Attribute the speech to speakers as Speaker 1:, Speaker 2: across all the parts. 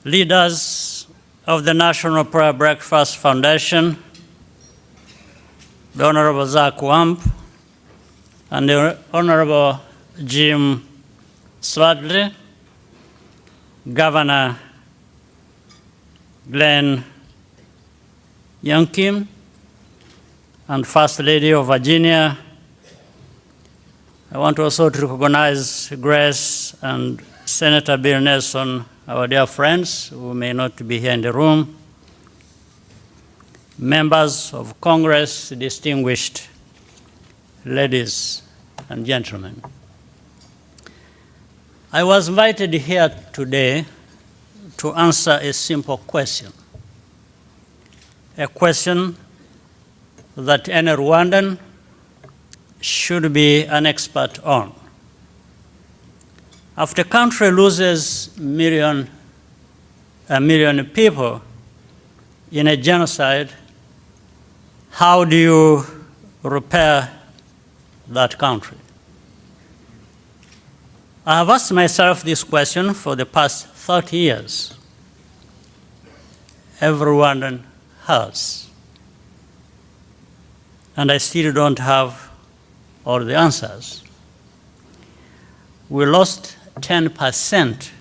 Speaker 1: leaders of the National Prayer Breakfast Foundation, the Honorable Zach Wamp, and the Honorable Jim Swadley, Governor Glenn Youngkin, and First Lady of Virginia. I want also to recognize Grace and Senator Bill Nelson, our dear friends who may not be here in the room, members of Congress, distinguished ladies and gentlemen. I was invited here today to answer a simple question, a question that any Rwandan should be an expert on. After a country loses a million people in a genocide, how do you repair that country? I have asked myself this question for the past 30 years. Every Rwandan has. And I still don't have all the answers. We lost 10%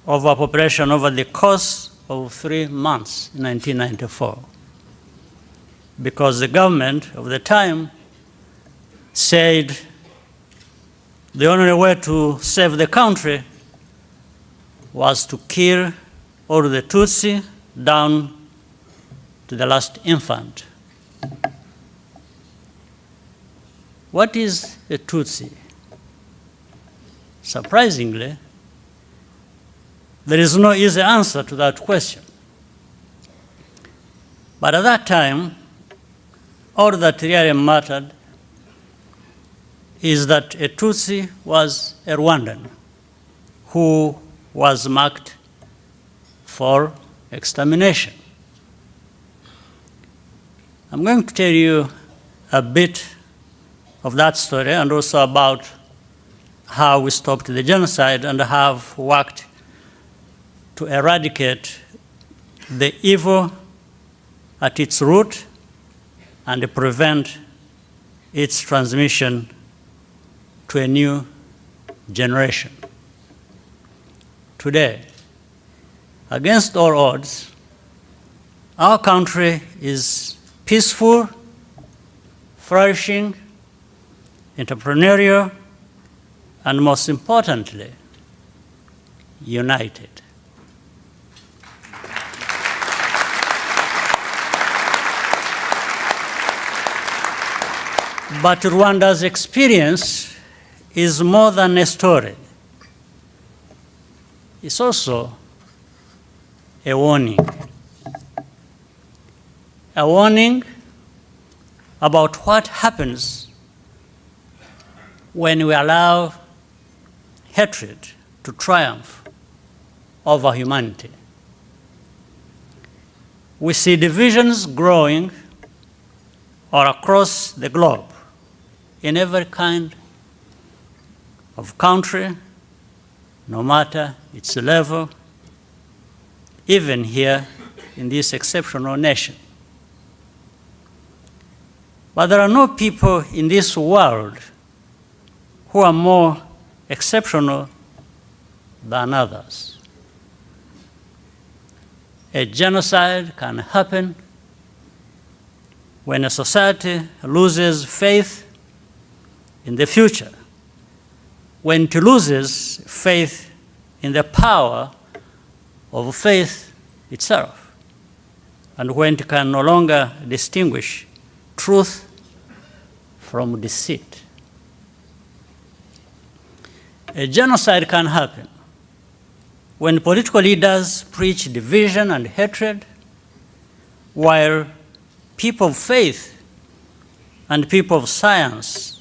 Speaker 1: of our population over the course of 3 months in 1994 because the government of the time said the only way to save the country was to kill all the Tutsi down to the last infant. What is a Tutsi? Surprisingly, there is no easy answer to that question. But at that time, all that really mattered is that a Tutsi was a Rwandan who was marked for extermination. I'm going to tell you a bit of that story and also about how we stopped the genocide and have worked to eradicate the evil at its root and prevent its transmission to a new generation. Today, against all odds, our country is peaceful, flourishing, entrepreneurial, and most importantly, united. But Rwanda's experience is more than a story. It's also a warning. A warning about what happens when we allow hatred to triumph over humanity. We see divisions growing all across the globe in every kind of country, no matter its level, even here in this exceptional nation. But there are no people in this world who are more exceptional than others. A genocide can happen when a society loses faith in the future, when it loses faith in the power of faith itself, and when it can no longer distinguish truth from deceit. A genocide can happen when political leaders preach division and hatred, while people of faith and people of science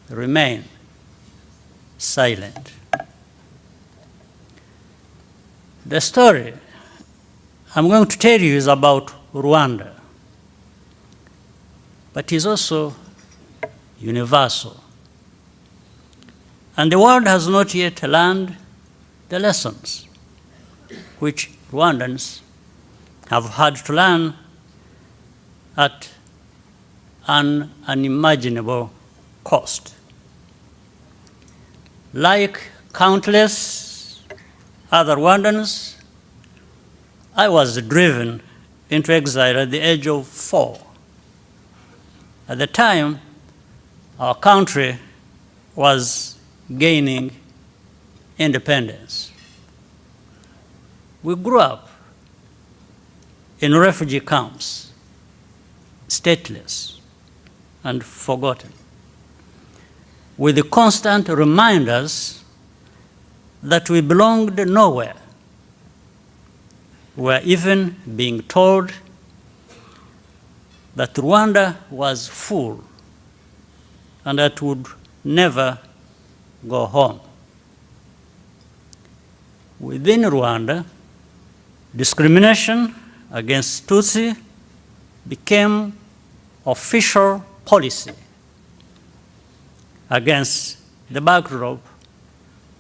Speaker 1: remain silent. The story I'm going to tell you is about Rwanda, but is also universal. And the world has not yet learned the lessons which Rwandans have had to learn at an unimaginable cost. Like countless other Rwandans, I was driven into exile at the age of 4. At the time, our country was gaining independence. We grew up in refugee camps, stateless and forgotten, with the constant reminders that we belonged nowhere. We were even being told that Rwanda was full and that we would never go home. Within Rwanda, discrimination against Tutsi became official policy against the backdrop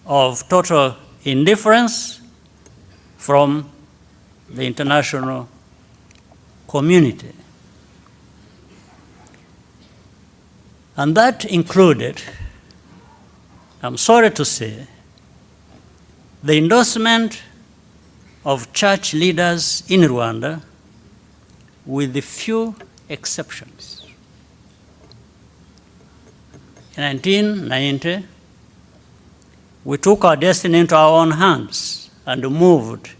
Speaker 1: of total indifference from the international community. And that included, I'm sorry to say, the endorsement of church leaders in Rwanda, with a few exceptions. In 1990, we took our destiny into our own hands and moved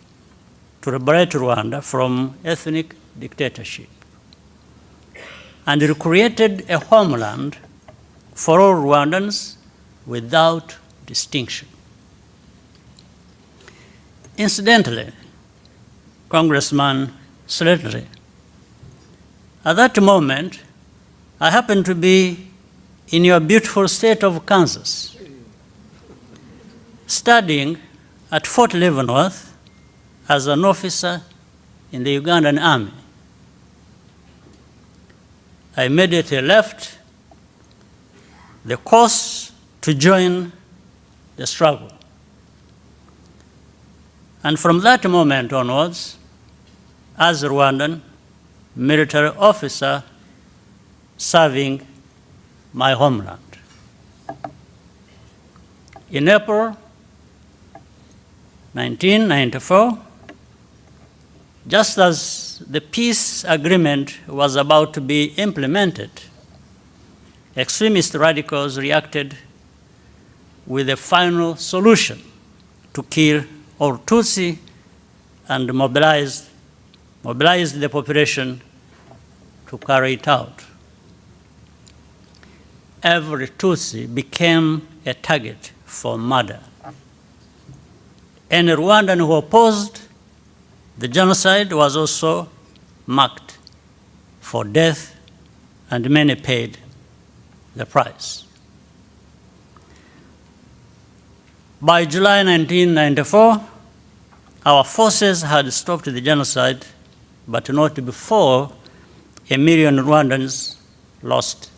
Speaker 1: to liberate Rwanda from ethnic dictatorship and recreated a homeland for all Rwandans without distinction. Incidentally, Congressman Slattery, at that moment, I happened to be in your beautiful state of Kansas, studying at Fort Leavenworth as an officer in the Ugandan Army. I immediately left the course to join the struggle. And from that moment onwards, as a Rwandan military officer serving my homeland. In April 1994, just as the peace agreement was about to be implemented, extremist radicals reacted with a final solution to kill all Tutsi and mobilized the population to carry it out. Every Tutsi became a target for murder. Any Rwandan who opposed the genocide was also marked for death, and many paid the price. By July 1994, our forces had stopped the genocide, but not before 1 million Rwandans lost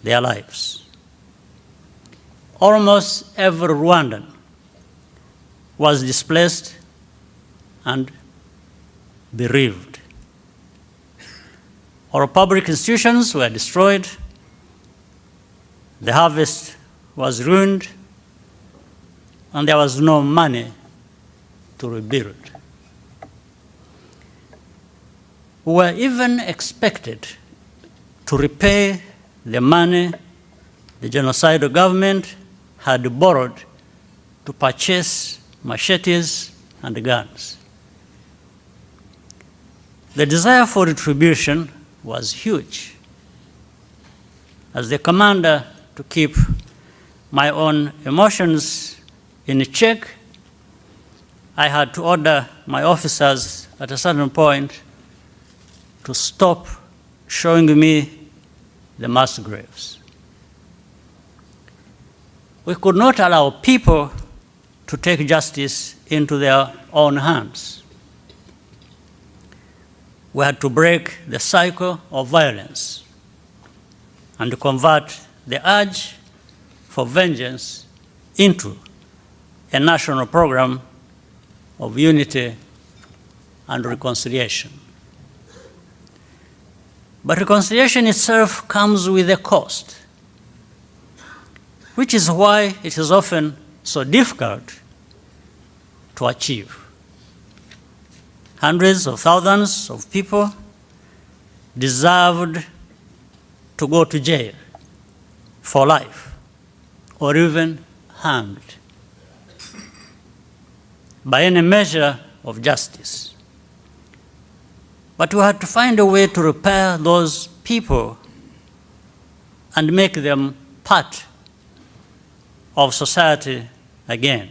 Speaker 1: their lives. Almost every Rwandan was displaced and bereaved. Our public institutions were destroyed, the harvest was ruined, and there was no money to rebuild. We were even expected to repay the money the genocidal government had borrowed to purchase machetes and guns. The desire for retribution was huge. As the commander, to keep my own emotions in check, I had to order my officers at a certain point to stop showing me the mass graves. We could not allow people to take justice into their own hands. We had to break the cycle of violence and convert the urge for vengeance into a national program of unity and reconciliation. But reconciliation itself comes with a cost, which is why it is often so difficult to achieve. Hundreds of thousands of people deserved to go to jail for life or even hanged by any measure of justice. But we had to find a way to repair those people and make them part of society again.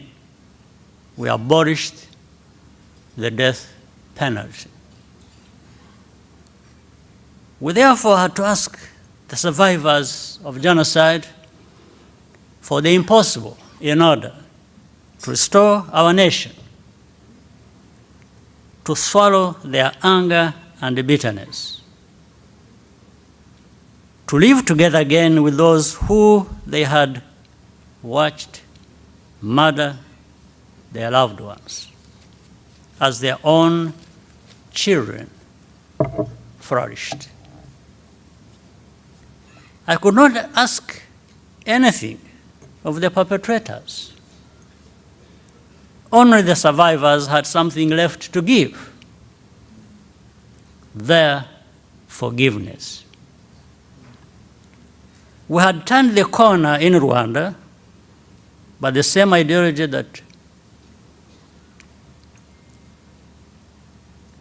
Speaker 1: We abolished the death penalty. We therefore had to ask the survivors of genocide for the impossible in order to restore our nation, to swallow their anger and bitterness, to live together again with those who they had watched murder their loved ones as their own children flourished. I could not ask anything of the perpetrators. Only the survivors had something left to give: their forgiveness. We had turned the corner in Rwanda, but the same ideology that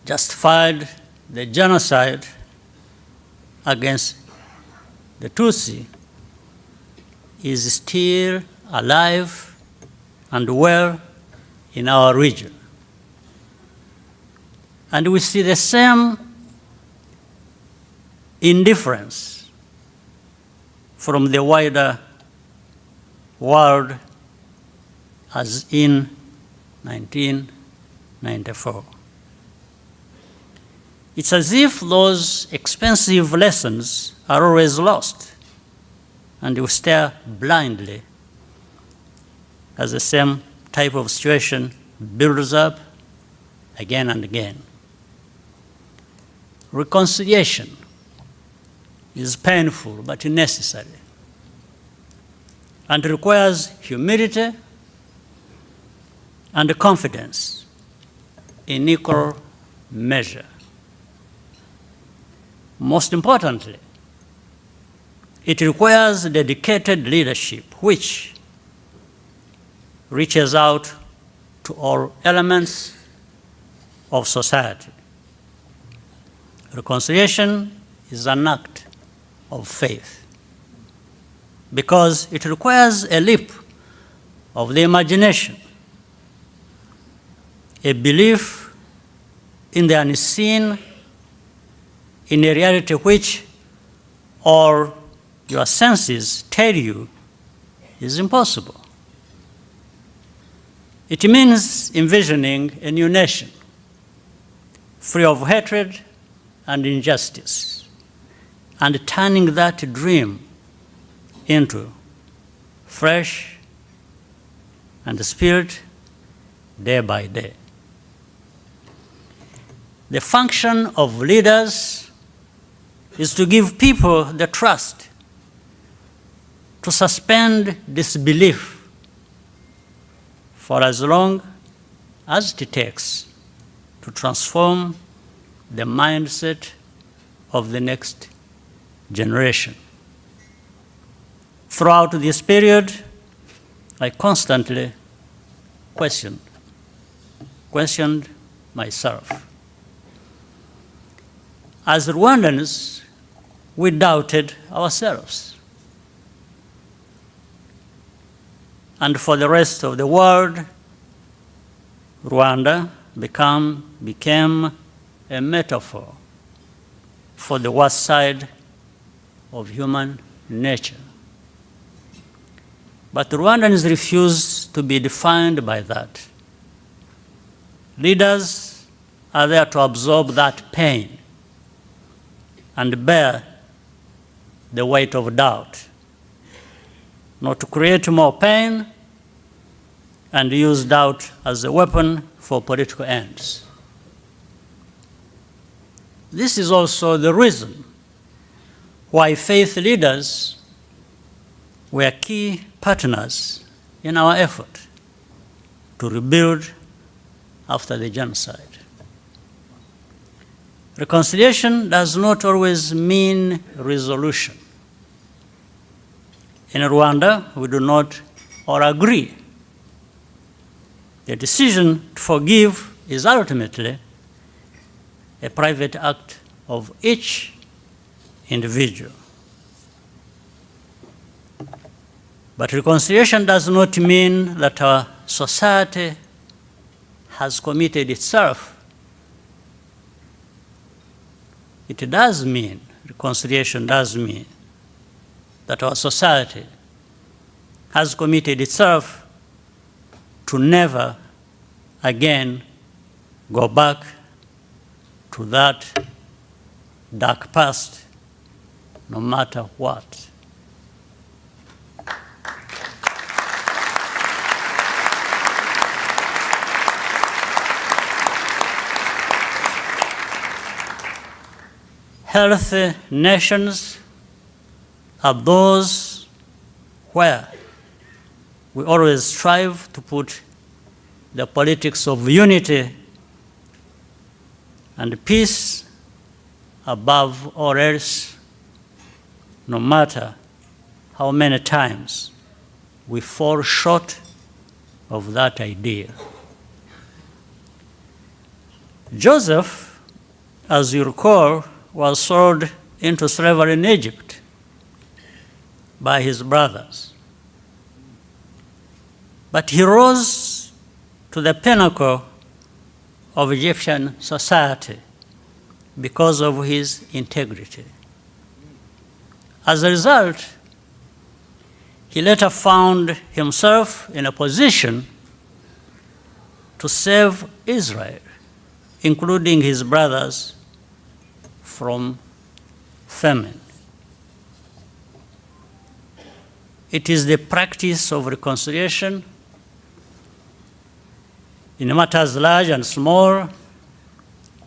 Speaker 1: justified the genocide against the Tutsi is still alive and well in our region. And we see the same indifference from the wider world as in 1994. It's as if those expensive lessons are always lost, and we stare blindly as the same type of situation builds up again and again. Reconciliation is painful but necessary, and requires humility and confidence in equal measure. Most importantly, it requires dedicated leadership which reaches out to all elements of society. Reconciliation is an act of faith because it requires a leap of the imagination, a belief in the unseen, in a reality which all your senses tell you is impossible. It means envisioning a new nation, free of hatred and injustice, and turning that dream into flesh and spirit day by day. The function of leaders is to give people the trust to suspend disbelief for as long as it takes to transform the mindset of the next generation. Throughout this period, I constantly questioned myself. As Rwandans, we doubted ourselves. And for the rest of the world, Rwanda became a metaphor for the worst side of human nature. But Rwandans refuse to be defined by that. Leaders are there to absorb that pain and bear the weight of doubt, not to create more pain and use doubt as a weapon for for political ends. This is also the reason why faith leaders were key partners in our effort to rebuild after the genocide. Reconciliation does not always mean resolution. In Rwanda, we do not all agree. The decision to forgive is ultimately a private act of each individual. But reconciliation does not mean that our society has committed itself. It does mean, reconciliation does mean, that our society has committed itself to never again go back to that dark past, no matter what. Healthy nations are those where we always strive to put the politics of unity and peace above all else, no matter how many times we fall short of that idea. Joseph, as you recall, was sold into slavery in Egypt by his brothers. But he rose to the pinnacle of Egyptian society because of his integrity. As a result, he later found himself in a position to save Israel, including his brothers, from famine. It is the practice of reconciliation in matters large and small,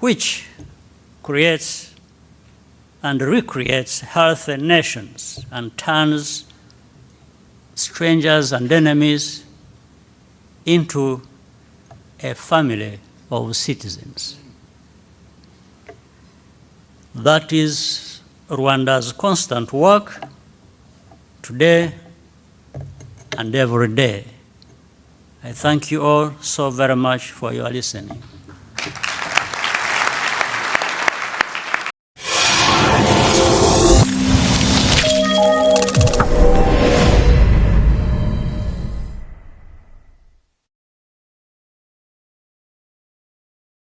Speaker 1: which creates and recreates healthy nations and turns strangers and enemies into a family of citizens. That is Rwanda's constant work today and every day. I thank you all so very much for your listening.